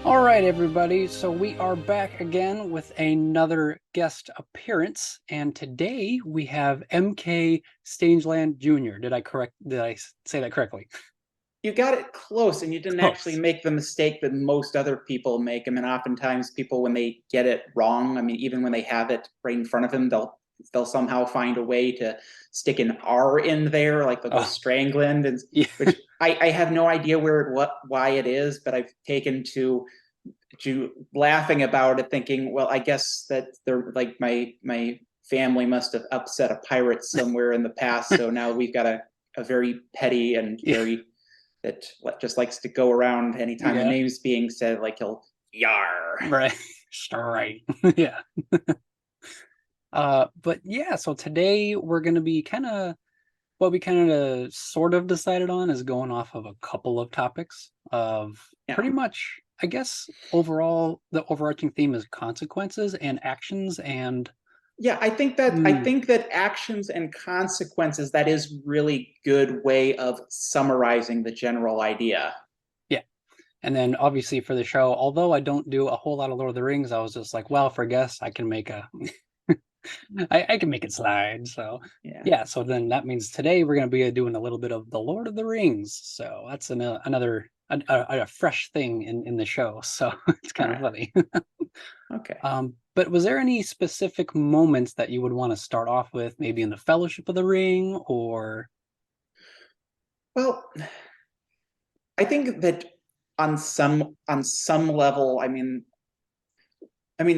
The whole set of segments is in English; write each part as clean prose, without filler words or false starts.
All right, everybody. So we are back again with another guest appearance, and today we have MK Stangeland Jr. Did I say that correctly? You got it close, and you didn't actually Close. make the mistake that most other people make. I mean, oftentimes people, when they get it wrong, I mean, even when they have it right in front of them, they'll somehow find a way to stick an R in there, like they'll go Oh, Strangland, and yeah. which I have no idea why it is, but I've taken to laughing about it, thinking, well, I guess that they're like my family must have upset a pirate somewhere in the past, so now we've got a very petty and Yeah. very that just likes to go around anytime a Yeah. name's being said, like he'll yar. Right. Right. Yeah. But yeah, so today we're gonna be kind of what we kind of sort of decided on is going off of a couple of topics of Yeah, pretty much, I guess, overall, the overarching theme is consequences and actions and yeah. I think that actions and consequences, that is really good way of summarizing the general idea. yeah. And then obviously for the show, although I don't do a whole lot of Lord of the Rings, I was just like, well, for guests, I can make a I can make it slide. So Yeah. yeah, so then that means today we're gonna be doing a little bit of the Lord of the Rings. So that's another a fresh thing in the show. So it's All kind of right. funny. Okay. But was there any specific moments that you would want to start off with, maybe in the Fellowship of the Ring, or Well, I think that on some level,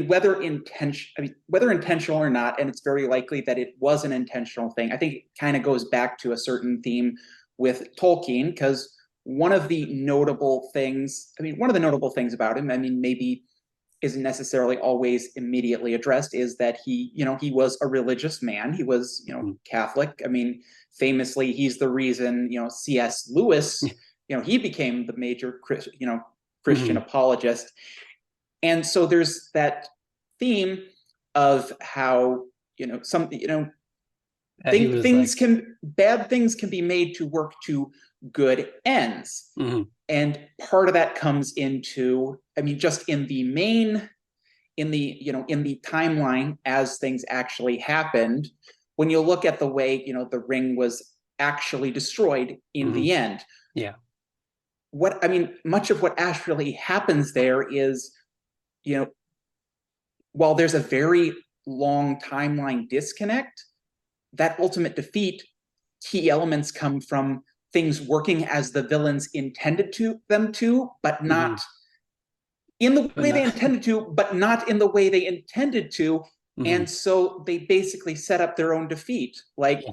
whether intentional or not, and it's very likely that it was an intentional thing. I think it kind of goes back to a certain theme with Tolkien, because one of the notable things about him, I mean, maybe isn't necessarily always immediately addressed, is that he was a religious man. He was, Mhm. Catholic. I mean, famously, he's the reason, C.S. Lewis, he became the major, Christian Mhm. apologist. And so there's that theme of how, some, That he was like, bad things can be made to work to good ends. mhm, And part of that comes into, I mean, just in the timeline as things actually happened, when you look at the way, the ring was actually destroyed in mhm, the end. yeah, Much of what actually happens there is, you know, while there's a very long timeline disconnect, that ultimate defeat, key elements come from things working as the villains intended but mhm, not in the but way they not, intended to, but not in the way they intended to. mhm, And so they basically set up their own defeat. Like, yeah,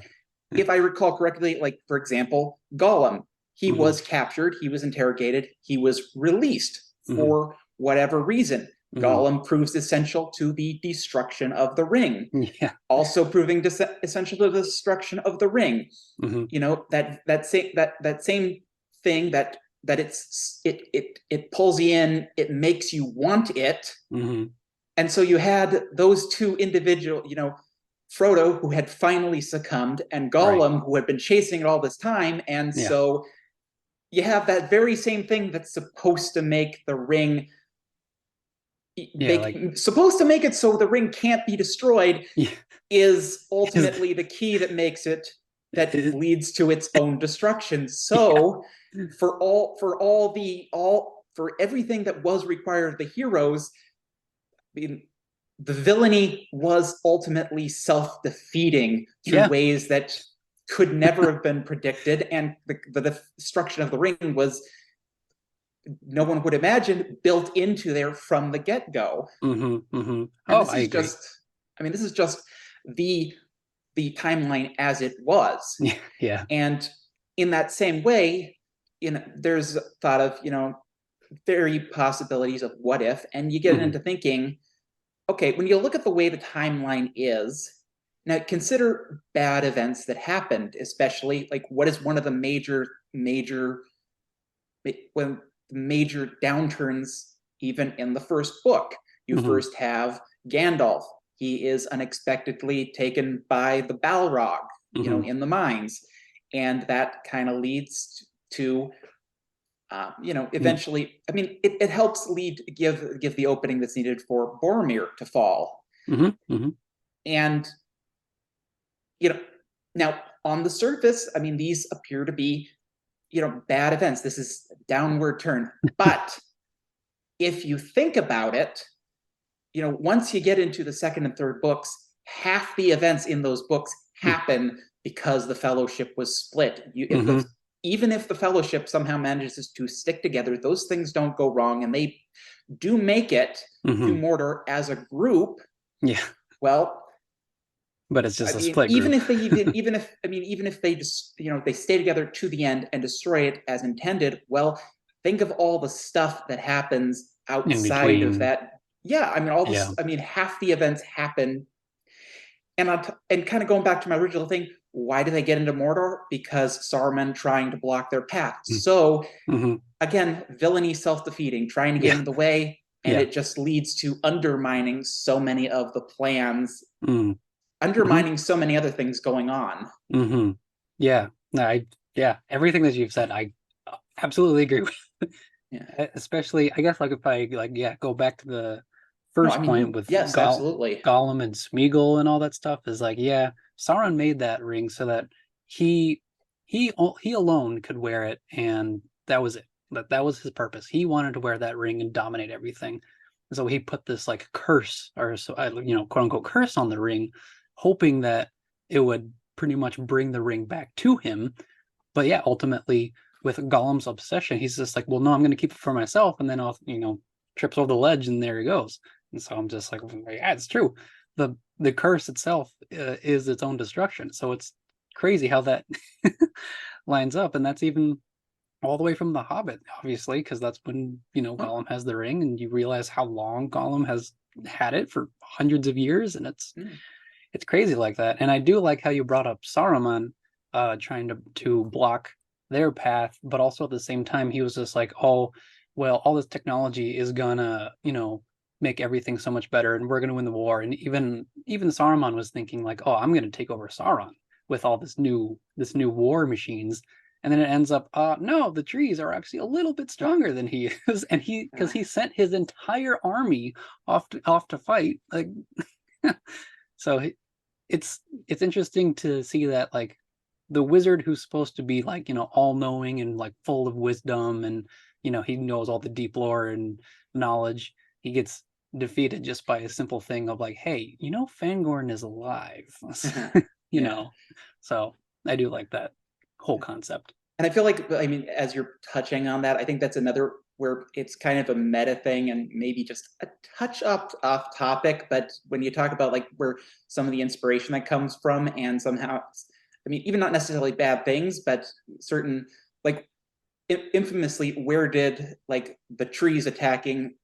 if I recall correctly, like, for example, Gollum, he mhm, was captured, he was interrogated, he was released mhm, for whatever reason. mhm, Gollum proves essential to the destruction of the ring, yeah, also proving essential to the destruction of the ring. mhm, That same thing, that it pulls you in, it makes you want it. mhm, And so you had those two individual, Frodo, who had finally succumbed, and right, Gollum, who had been chasing it all this time. And yeah, so you have that very same thing that's supposed to make the ring, yeah, like, supposed to make it so the ring can't be destroyed, yeah, is is ultimately the key that makes it, that is leads to its own destruction. yeah, So for everything that was required of the heroes, I mean, the villainy was ultimately self-defeating through yeah, ways that could never have been predicted, and the destruction of the ring was, no one would imagine, built into there from the get-go. mhm, mhm. And Oh, I agree. this is just the timeline as it was. Yeah, yeah, And in that same way, there's thought of, very possibilities of what if, and you get mhm, into thinking, okay, when you look at the way the timeline is, now consider bad events that happened, especially like what is one of the when major downturns, even in the first book. You mhm, first have Gandalf. He is unexpectedly taken by the Balrog, mhm, in the mines. And that kind of leads to Eventually, I mean, it helps give the opening that's needed for Boromir to fall. And, you know, now on the surface, I mean, these appear to be, bad events. This is a downward turn. But if you think about it, once you get into the second and third books, half the events in those books happen because the Fellowship was split. Even if the Fellowship somehow manages to stick together, those things don't go wrong, and they do make it to Mordor as a group. Yeah. Well, but it's just a split group. even if they just they stay together to the end and destroy it as intended. Well, think of all the stuff that happens outside of that. Yeah, I mean, all this. Yeah. I mean, half the events happen. And kind of going back to my original thing, why do they get into Mordor? Because Saruman trying to block their path. So again, villainy, self-defeating, trying to get in the way, and it just leads to undermining so many of the plans, undermining so many other things going on. Yeah, everything that you've said, I absolutely agree with. Especially, I guess, like if I go back to the first point with absolutely. Gollum and Smeagol and all that stuff is like, Sauron made that ring so that he alone could wear it, and that was it. That was his purpose. He wanted to wear that ring and dominate everything. And so he put this like curse, or quote unquote curse on the ring, hoping that it would pretty much bring the ring back to him. But yeah, ultimately with Gollum's obsession, he's just like, well, no, I'm going to keep it for myself, and then I'll trips over the ledge, and there he goes. And so I'm just like, yeah, it's true. The curse itself is its own destruction. So it's crazy how that lines up. And that's even all the way from The Hobbit, obviously, because that's when, Gollum has the ring, and you realize how long Gollum has had it for hundreds of years. And it's crazy like that. And I do like how you brought up Saruman trying to block their path, but also at the same time, he was just like, oh, well, all this technology is gonna, make everything so much better, and we're gonna win the war. And even Saruman was thinking like, oh, I'm gonna take over Sauron with all this new war machines. And then it ends up, no, the trees are actually a little bit stronger than he is, and because he sent his entire army off to fight. Like, so it's interesting to see that, like, the wizard who's supposed to be like, all knowing and like full of wisdom, and he knows all the deep lore and knowledge, he gets defeated just by a simple thing of like, hey, Fangorn is alive. So I do like that whole concept. And I feel like, I mean, as you're touching on that, I think that's another where it's kind of a meta thing and maybe just a touch off topic. But when you talk about like where some of the inspiration that comes from, and somehow, I mean, even not necessarily bad things, but certain, like, infamously, where did like the trees attacking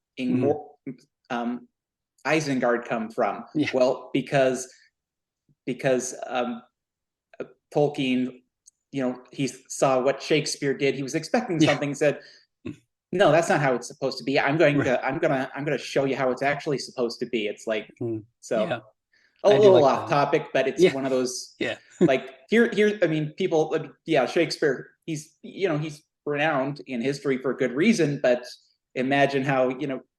Isengard come from? Yeah. Well, because Tolkien, he saw what Shakespeare did. He was expecting something, said, no, that's not how it's supposed to be. I'm going to show you how it's actually supposed to be. It's like, a little like off topic, but it's one of those, like here, I mean, people, Shakespeare, he's renowned in history for a good reason, but imagine how,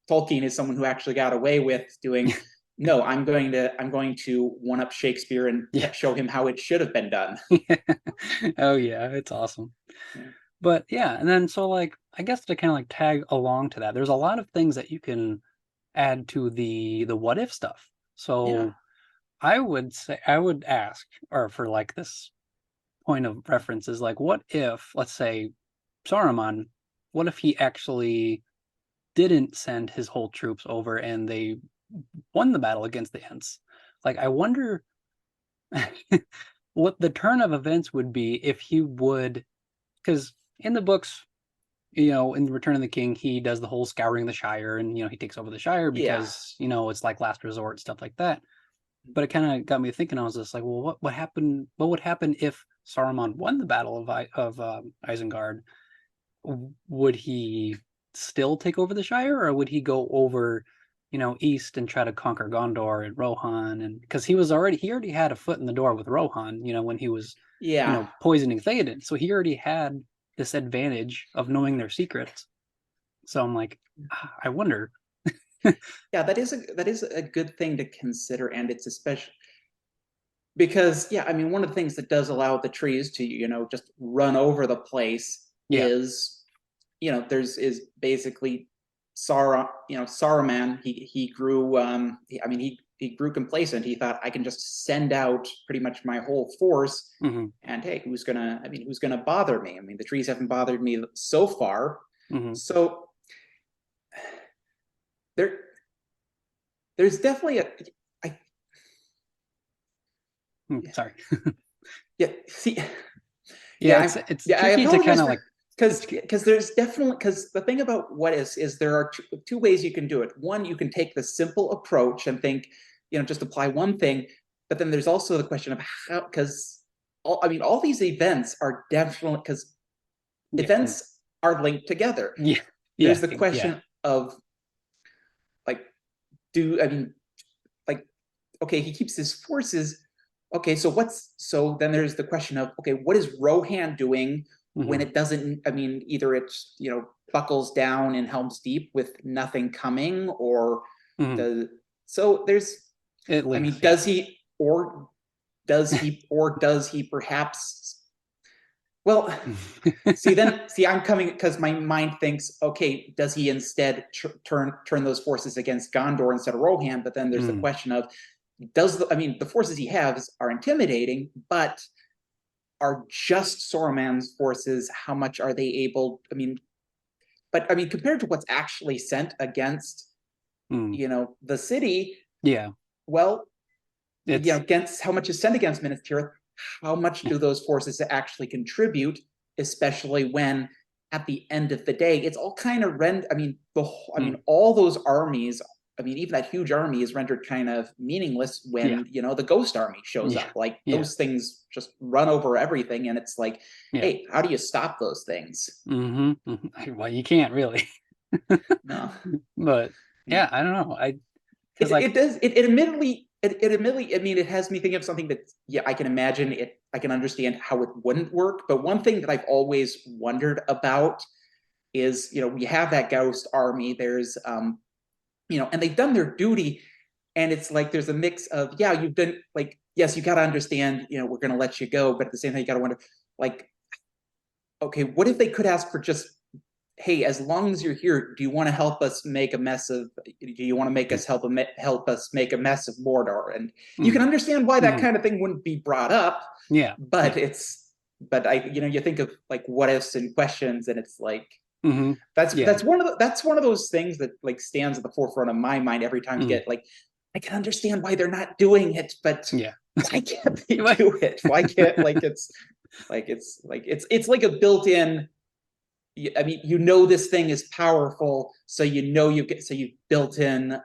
Tolkien is someone who actually got away with doing, no, I'm going to one up Shakespeare and show him how it should have been done. Oh yeah, it's awesome. But and then so like, I guess to kind of like tag along to that, there's a lot of things that you can add to the what if stuff. So I would ask, or for like this point of reference is like, what if, let's say, Saruman, what if he actually didn't send his whole troops over and they won the battle against the Ents? Like, I wonder what the turn of events would be if he would, because in the books, in Return of the King, he does the whole scouring the Shire, and he takes over the Shire because it's like last resort, stuff like that. But it kind of got me thinking. I was just like, well, what happened? What would happen if Saruman won the Battle of Isengard? Would he still take over the Shire, or would he go over, east and try to conquer Gondor and Rohan? And because he already had a foot in the door with Rohan, when he was, poisoning Theoden, so he already had this advantage of knowing their secrets. So I'm like, I wonder. Yeah, that is a good thing to consider, and it's especially because, yeah, I mean, one of the things that does allow the trees to, just run over the place Yeah. is, there's is basically Saruman. He grew, I mean, he grew complacent. He thought, I can just send out pretty much my whole force, Hmm. and hey, who's gonna bother me? I mean, the trees haven't bothered me so far. Hmm. So there, there's definitely I, Sorry. yeah, see, Yeah, it's I tricky to kind apologize of for like. because there's definitely because the thing about what is there are two ways you can do it. One, you can take the simple approach and think, just apply one thing, but then there's also the question of how, because all these events are definitely because Yeah. events are linked together. Yeah. There's Yeah. the Yeah. question of like, do I mean like, okay, he keeps his forces. Okay, so then there's the question of, okay, what is Rohan doing when Hmm. it doesn't, I mean, either it's, buckles down in Helm's Deep with nothing coming, or Hmm. the so there's, At I mean, least, yeah. does he perhaps, well, see, I'm coming because my mind thinks, okay, does he instead turn those forces against Gondor instead of Rohan? But then there's the Mm. question of, I mean, the forces he has are intimidating, but are just Saruman's forces, how much are they able? I mean, but I mean, compared to what's actually sent against, Mm. the city, Yeah. well, It's against how much is sent against Minas Tirith, how much do those forces actually contribute, especially when at the end of the day, it's all kind of I mean, mm. all those armies. I mean, even that huge army is rendered kind of meaningless Yeah. when, the Ghost Army shows Yeah. up. Like, Yeah. those things just run over everything, and it's like, Yeah. hey, how do you stop those things? Hmm. Hmm. Well, you can't really. No. But yeah, I don't know. Because It like, does it admittedly, I mean, it has me thinking of something that, yeah, I can imagine it, I can understand how it wouldn't work. But one thing that I've always wondered about is, we have that Ghost Army. There's and they've done their duty, and it's like there's a mix of, yeah, you've done, like, yes, you got to understand, we're going to let you go, but at the same time you got to wonder, like, okay, what if they could ask for just, hey, as long as you're here, do you want to help us make a mess of? Do you want to make us help us make a mess of Mordor? And you can mm, understand why that hmm, kind of thing wouldn't be brought up, yeah, but yeah, but you think of like what ifs and questions, and it's like hmm, yeah, that's one of those things that like stands at the forefront of my mind every time you mm, get like, I can understand why they're not doing it, but yeah. why can't they do it? Why can't, it's like a built-in, I mean, this thing is powerful, so you've built in,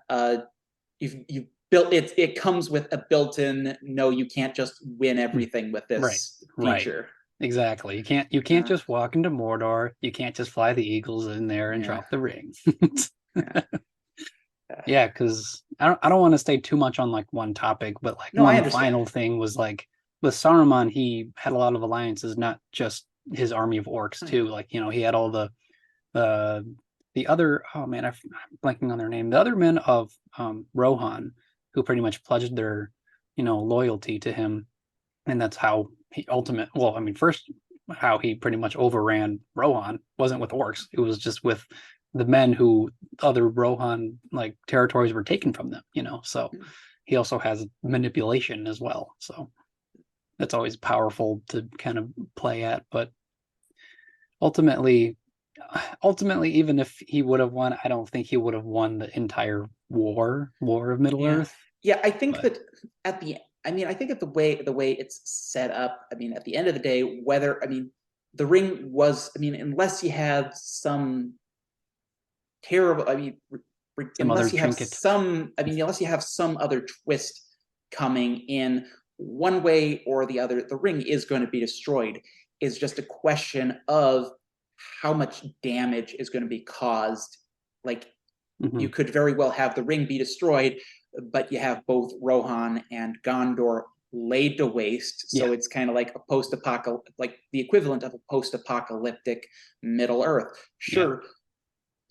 you've built it. It comes with a built-in. No, you can't just win Mm, everything with right, this right. feature. Exactly. You can't Uh, just walk into Mordor. You can't just fly the eagles in there and yeah, drop the ring. yeah. Uh, Yeah, because I don't want to stay too much on like one topic, but like no, I one understand. final thing was like with Saruman, he had a lot of alliances, not just his army of orcs Oh, yeah. too. Like, he had all uh the other, oh man, I'm blanking on their name. The other men of Rohan, who pretty much pledged their, loyalty to him, and that's how he well, I mean, first, how he pretty much overran Rohan wasn't with orcs. It was just with the men who other Rohan like territories were taken from them. So he also has manipulation as well. So that's always powerful to kind of play at. But ultimately, even if he would have won, I don't think he would have won the entire war of Middle Yeah, Earth. yeah. I think But that at the, I mean, I think at the way it's set up. I mean, at the end of the day, whether, I mean, the ring was, I mean, unless you have some terrible, I mean, some other trinket. unless you have some other twist coming in one way or the other, the ring is going to be destroyed. Is just a question of how much damage is going to be caused. Like, you Hmm. could very well have the ring be destroyed, but you have both Rohan and Gondor laid to waste. So Yeah. it's kind of like a post-apocalyptic, like the equivalent of a post-apocalyptic Middle Earth. Yeah. Sure,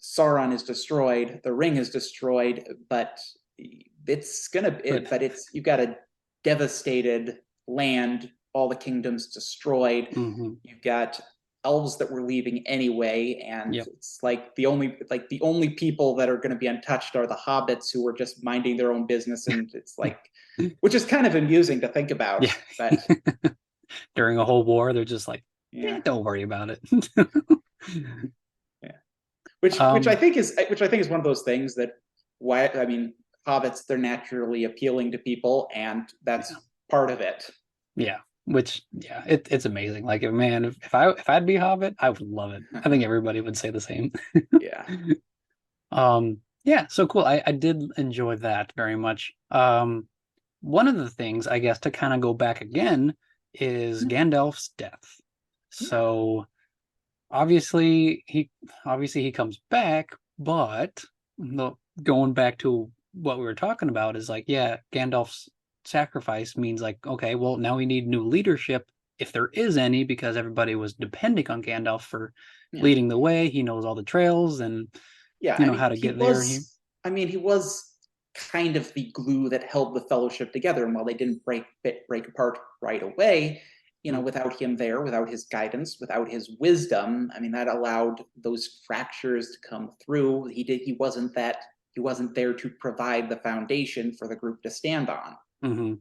Sauron is destroyed, the ring is destroyed, but you've got a devastated land, all the kingdoms destroyed. Mm-hmm. You've got elves that were leaving anyway, and Yep. it's like the only people that are going to be untouched are the hobbits who were just minding their own business, and it's like, which is kind of amusing to think about, Yeah. but During a whole war, they're just like, yeah, don't worry about it. yeah. Which I um, think is one of those things that, why, I mean, hobbits, they're naturally appealing to people, and yeah. that's part of it. Yeah. Which, yeah, it's amazing. Like, man, if I'd be Hobbit, I would love it. I think everybody would say the same. Yeah. Yeah, so cool. I did enjoy that very much. One of the things, I guess, to kind of go back again is Gandalf's death. So obviously he comes back, but going back to what we were talking about is like, yeah, Gandalf's sacrifice means like, okay, well, now we need new leadership if there is any, because everybody was depending on Gandalf for Yeah. leading the way. He knows all the trails and Yeah, I mean, how to get there. he was kind of the glue that held the fellowship together. And while they didn't break apart right away, Mm, without him there, without his guidance, without his wisdom, I mean, that allowed those fractures to come through. He wasn't there to provide the foundation for the group to stand on. mm-hmm.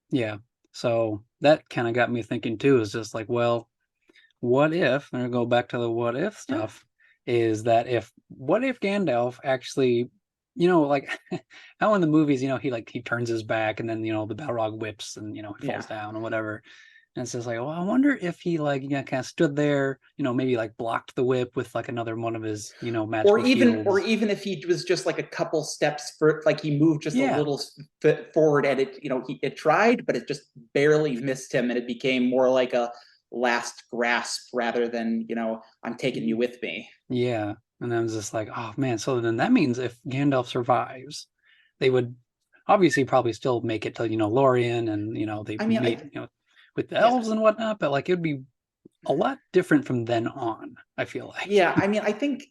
Yeah. So that kind of got me thinking too, is just like, well, what if, and I go back to the what if Yeah. stuff, is that what if Gandalf actually, like how in the movies, he turns his back and then, the Balrog whips and, he Yeah. falls down or whatever. And it's just like, well, I wonder if he like, kind of stood there, maybe like blocked the whip with like another one of his, magical Or shields. even if he was just like a couple steps for, like, he moved just a Yeah. little forward, and it tried, but it just barely missed him, and it became more like a last grasp rather than, I'm taking you with me. Yeah. And I was just like, oh man, so then that means if Gandalf survives, they would obviously probably still make it to, Lorien and, they I mean, meet, with the yeah, elves and whatnot, but like it would be a lot different from then on, I feel like. yeah. I mean, I think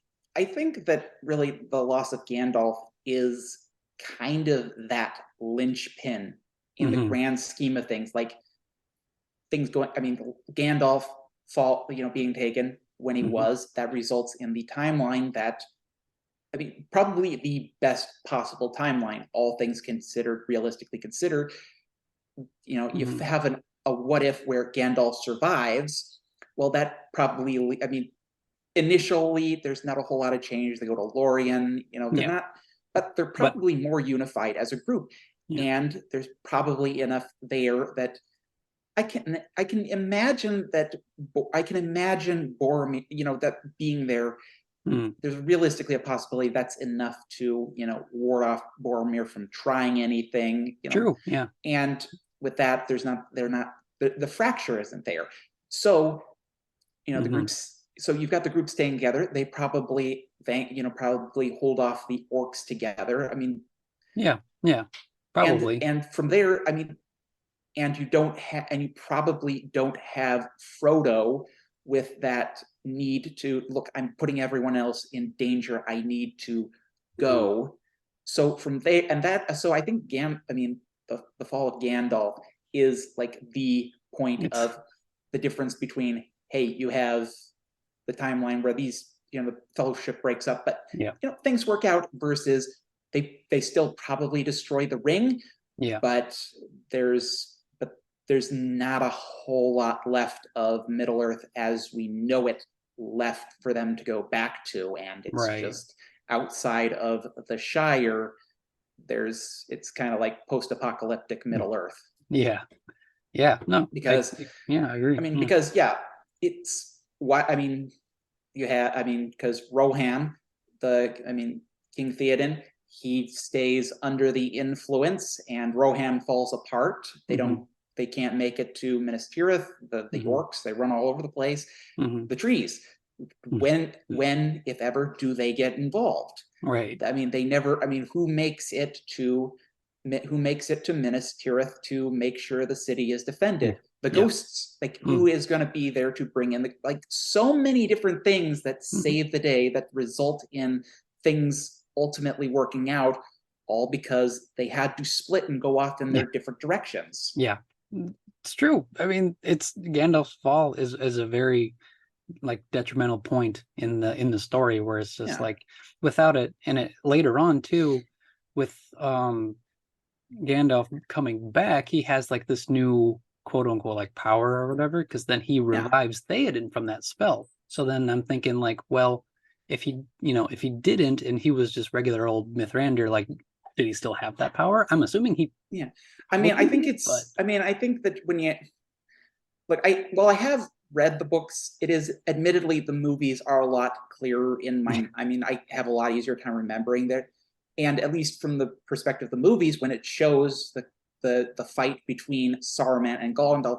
that really the loss of Gandalf is kind of that linchpin in the Hmm. grand scheme of things. Like, things going, I mean, Gandalf being taken when he Hmm. was, that results in the timeline that, I mean, probably the best possible timeline, all things considered, realistically considered. You Hmm. have a what if where Gandalf survives. Well, that probably, I mean, initially there's not a whole lot of change. They go to Lorien, they're Yeah. not, but they're But probably more unified as a group. yeah. And there's probably enough there that I can imagine that I can imagine Boromir, that being there. Mm. There's realistically a possibility that's enough to, ward off Boromir from trying anything, True. Yeah. and with that, the fracture isn't there. So, the Hmm. groups, so you've got the group staying together. They probably hold off the orcs together. I mean, Yeah. Yeah. and Probably. from there, I mean, and you probably don't have Frodo with that need to look, I'm putting everyone else in danger, I need to Mhm. go. So from there, and that, so I think I mean, the fall of Gandalf is like the point It's of the difference between, hey, you have the timeline where these, the fellowship breaks up, but yeah. things work out, versus they still probably destroy the ring, Yeah. but there's not a whole lot left of Middle Earth as we know it left for them to go back to, and it's Right. just outside of the Shire. It's kind of like post-apocalyptic Mm. Middle Earth, Yeah. Yeah. No. because Yeah, I agree. Yeah. yeah, it's why, I mean, because Rohan, King Theoden, he stays under the influence, and Rohan falls apart. Hmm. They can't make it to Minas Tirith. The Hmm. orcs, they run all over the place. Hmm. The trees, when if ever do they get involved? Right. I mean, they never. I mean, who makes it to who makes it to Minas Tirith to make sure the city is defended. Mm. The Yeah. ghosts, like who is going to be there to bring in the, like so many different things that save the day, that result in things ultimately working out, all because they had to split and go off in their different directions. Yeah, it's true. I mean, it's Gandalf's fall is a very like detrimental point in the story where it's just like without it, and it later on too, with Gandalf coming back, he has like this new quote unquote like power or whatever, because then he revives Theoden from that spell. So then I'm thinking like, well, if he didn't and he was just regular old Mithrandir, like did he still have that power? I'm assuming he. Yeah, I mean, I think it's. But... I mean, I think that when you like, I have read the books. It is admittedly the movies are a lot clearer in my. I mean, I have a lot easier time remembering that, and at least from the perspective of the movies, when it shows the fight between Saruman and Gandalf,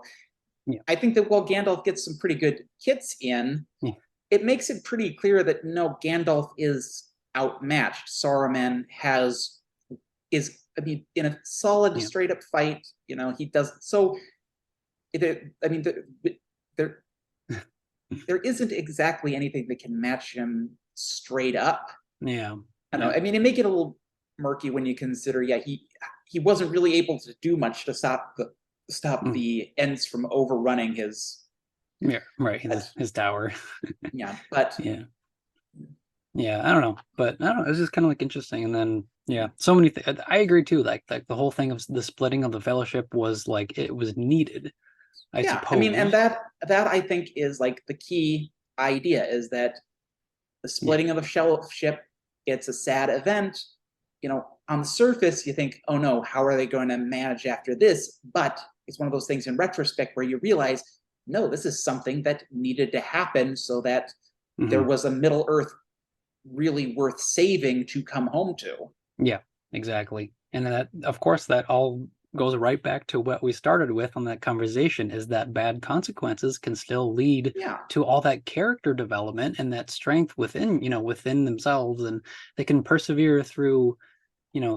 I think that while Gandalf gets some pretty good hits in, it makes it pretty clear that no, Gandalf is outmatched. Saruman is. I mean, in a solid, straight up fight, he does so. I mean, there isn't exactly anything that can match him straight up. Yeah, I don't know. I mean, it make it a little murky when you consider, he wasn't really able to do much to stop the Ents from overrunning his. Yeah, right. His tower. But yeah, I don't know, but I don't know. It's just kind of like interesting, and then so many. I agree too. Like the whole thing of the splitting of the Fellowship was like it was needed. I suppose. I mean, and that I think is like the key idea is that the splitting of the Fellowship, it's a sad event. On the surface, you think, oh no, how are they going to manage after this? But it's one of those things in retrospect where you realize, no, this is something that needed to happen so that there was a Middle Earth really worth saving to come home to. Yeah, exactly. And that, of course, that all goes right back to what we started with on that conversation, is that bad consequences can still lead to all that character development and that strength within themselves, and they can persevere through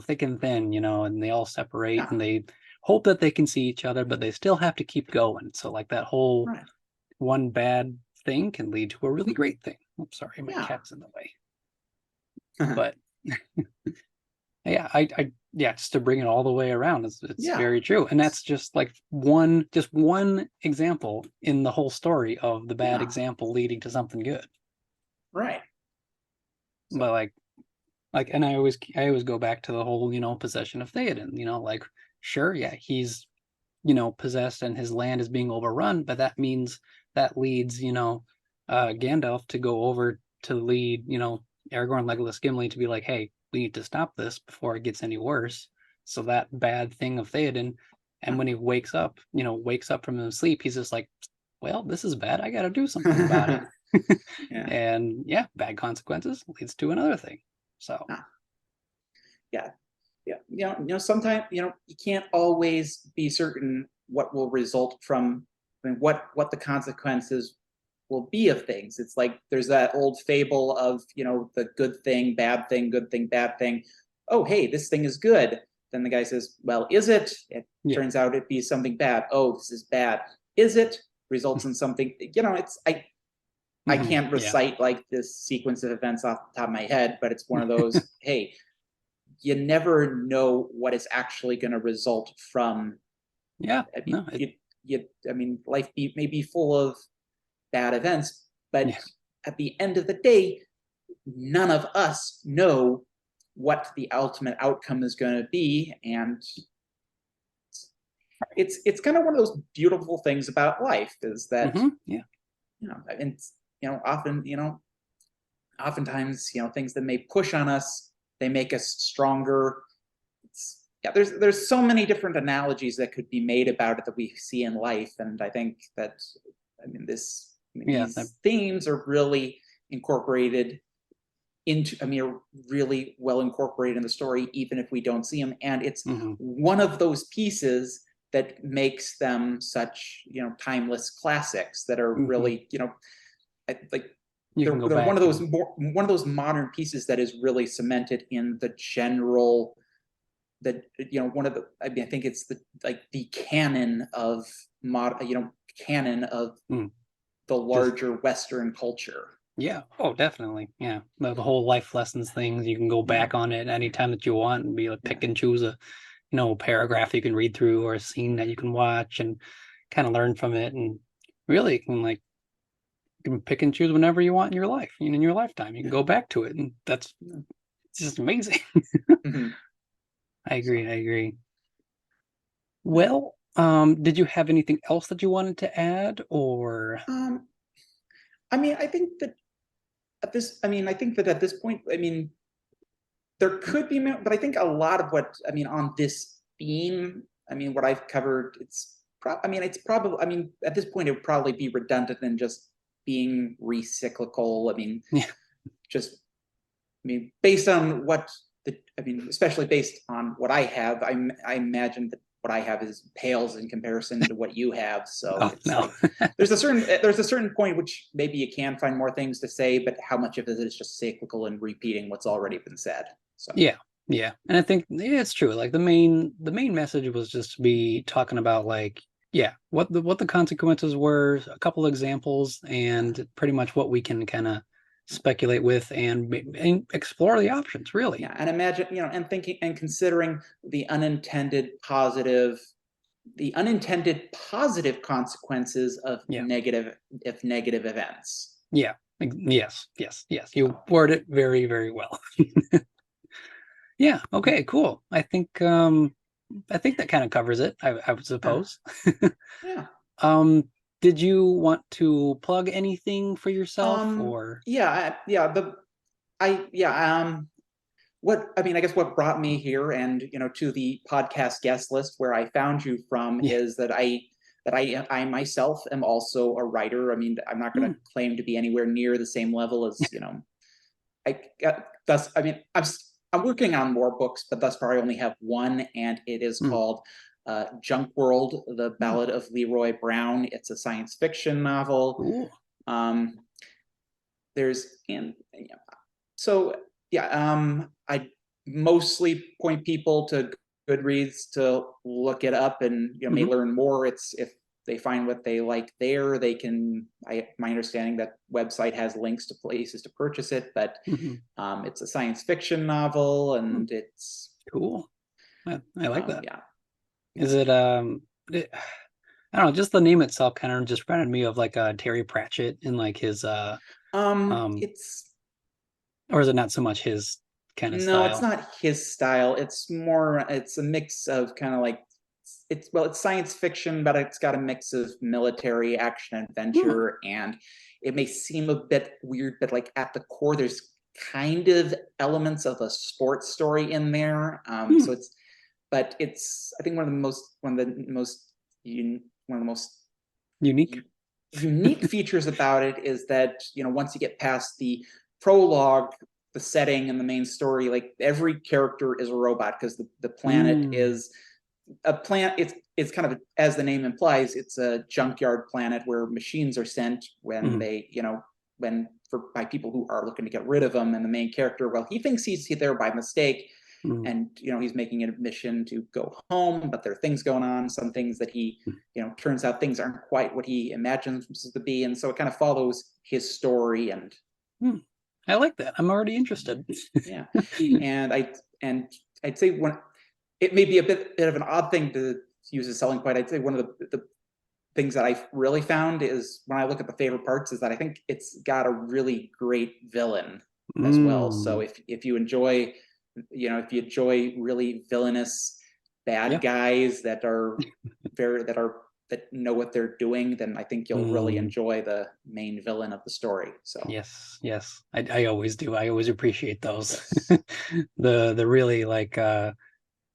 thick and thin, and they all separate and they hope that they can see each other, but they still have to keep going. So like that whole one bad thing can lead to a really great thing. I'm sorry, my cat's in the way. But I just to bring it all the way around, it's very true. And that's just like one example in the whole story of the bad example leading to something good. Right. But like, and I always go back to the whole, possession of Theoden, like, sure, he's, possessed and his land is being overrun, but that means that leads, Gandalf to go over to lead, Aragorn, Legolas, Gimli to be like, hey, we need to stop this before it gets any worse. So that bad thing of Theoden, and when he wakes up from his sleep, he's just like, well, this is bad. I got to do something about it. And bad consequences leads to another thing. So sometimes you can't always be certain what will result from, what the consequences will be of things. It's like there's that old fable of the good thing, bad thing, good thing, bad thing. Oh, hey, this thing is good. Then the guy says, well, is it? It turns out it be something bad. Oh, this is bad. Is it? Results in something. It's I can't recite like this sequence of events off the top of my head, but it's one of those, hey, you never know what is actually going to result from. I mean, life may be full of bad events, but at the end of the day, none of us know what the ultimate outcome is going to be, and it's kind of one of those beautiful things about life is that and oftentimes things that may push on us, they make us stronger. There's so many different analogies that could be made about it that we see in life, and I think that these themes are really incorporated into, are really well incorporated in the story, even if we don't see them. And it's one of those pieces that makes them such, timeless classics that are really, like they're one of those modern pieces that is really cemented in the general one of the, I mean, I think it's the canon of canon of Mm. the Just larger Western culture. yeah. Oh, definitely. Yeah. The whole life lessons things, you can go Yeah, back on it anytime that you want and be like yeah, pick and choose a paragraph you can read through or a scene that you can watch and kind of learn from it. And really can like you can pick and choose whenever you want in your life, in your lifetime. You can yeah. go back to it. And that's Yeah. it's just amazing. Mhm. I So, agree. I agree. yeah. Well, did you have anything else that you wanted to add or Um, I mean, I think that I think that at this point, I mean, there could be, but I think a lot of what, I mean, on this theme, I mean, what I've covered, I mean, it's probably, I mean, at this point, it would probably be redundant and just being recyclical. I mean, yeah. just, I mean, based on I mean, especially based on what I have, I imagine that what I have is pales in comparison to what you have. So Oh it's no. like, there's a certain point which maybe you can find more things to say, but how much of it is just cyclical and repeating what's already been said. So. Yeah, yeah. And I think yeah, it's true. Like the main message was just to be talking about like, yeah, what the consequences were, a couple examples, and pretty much what we can kind of speculate with and explore the options, really. Yeah, and imagine, and thinking and considering the unintended positive consequences of Yeah. negative events. Yeah. Yes, yes, yes. You So word it very, very well. Yeah, yeah, okay, cool. I think that kind of covers it, I would yeah, suppose. yeah. Um, did you want to plug anything for yourself Um, or yeah, yeah. Yeah. What I mean, I guess what brought me here and to the podcast guest list where I found you from yeah. is that I myself am also a writer. I mean, I'm not going Hmm. to claim to be anywhere near the same level as I thus I mean I'm working on more books, but thus far I only have one, and it is Hmm. called Junk World: The Hmm. Ballad of Leroy Brown. It's a science fiction novel. Cool. Um, there's and yeah, so yeah, I mostly point people to Goodreads to look it up and may Hmm. learn more. It's if they find what they like there, they can. My understanding that website has links to places to purchase it, but Hmm. it's a science fiction novel, Hmm. and it's Cool. I like that. yeah, yeah. Is it I don't know, just the name itself kind of just reminded me of like Terry Pratchett and like his um It's or is it not so much his kind of no, it's style? not his style. It's a mix of kind of like it's science fiction, but it's got a mix of military action Hmm. adventure, and it may seem a bit weird, but like at the core, there's kind of elements of a sports story in there. Hmm. So but it's I think one of the most Unique. unique features about it is that once you get past the prologue, the setting, and the main story, like every character is a robot because the planet Mm. is a plant. It's kind of, as the name implies, it's a junkyard planet where machines are sent when Hmm. they when for by people who are looking to get rid of them. And the main character, well, he thinks he's there by mistake, Hmm. and he's making a mission to go home, but there are things going on, some things that he turns out things aren't quite what he imagines them to be, and so it kind of follows his story. And Hmm. I like that. I'm already interested. yeah, and I'd say when it may be a bit of an odd thing to use as a selling point, I'd say one of the things that I've really found is when I look at the favorite parts is that I think it's got a really great villain as well. So Mm. if you enjoy, if you enjoy really villainous bad Yeah. guys that know what they're doing, then I think you'll really Mm. enjoy the main villain of the story. So Yes, yes. I always do. I always appreciate those. yes, The really like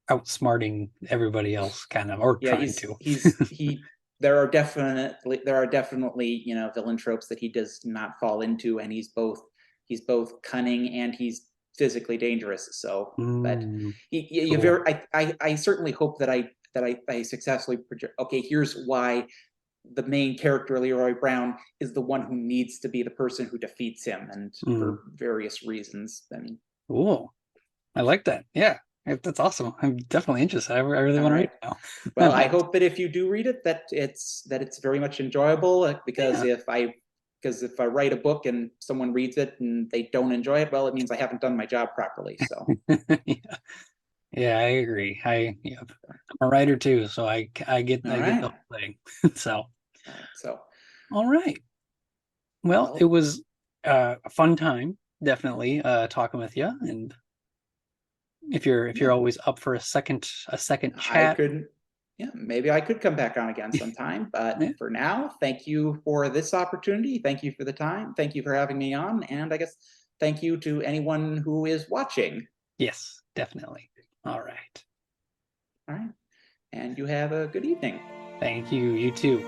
outsmarting everybody else kind of or yeah, trying to. he there are definitely villain tropes that he does not fall into, and he's both cunning and he's physically dangerous. So but Mm. you Cool. very I certainly hope that I successfully project, okay, here's why the main character Leroy Brown is the one who needs to be the person who defeats him, and Mm. for various reasons. I mean, Cool. I like that. Yeah. That's awesome. I'm definitely interested. I really All want to read right. it now. Well, I hope that if you do read it, that it's very much enjoyable. Because Yeah. if I write a book and someone reads it and they don't enjoy it, well, it means I haven't done my job properly. So, Yeah. Yeah, I agree. I'm a writer too, so I get all the right, whole thing. So, all right. So, all right. Well, it well, was a fun time, definitely, talking with you. And if you're yeah, always up for a second I chat, could, yeah, maybe I could come back on again sometime. But yeah, for now, thank you for this opportunity. Thank you for the time. Thank you for having me on. And I guess thank you to anyone who is watching. yes, definitely. All right. All right. And you have a good evening. Thank you. You too.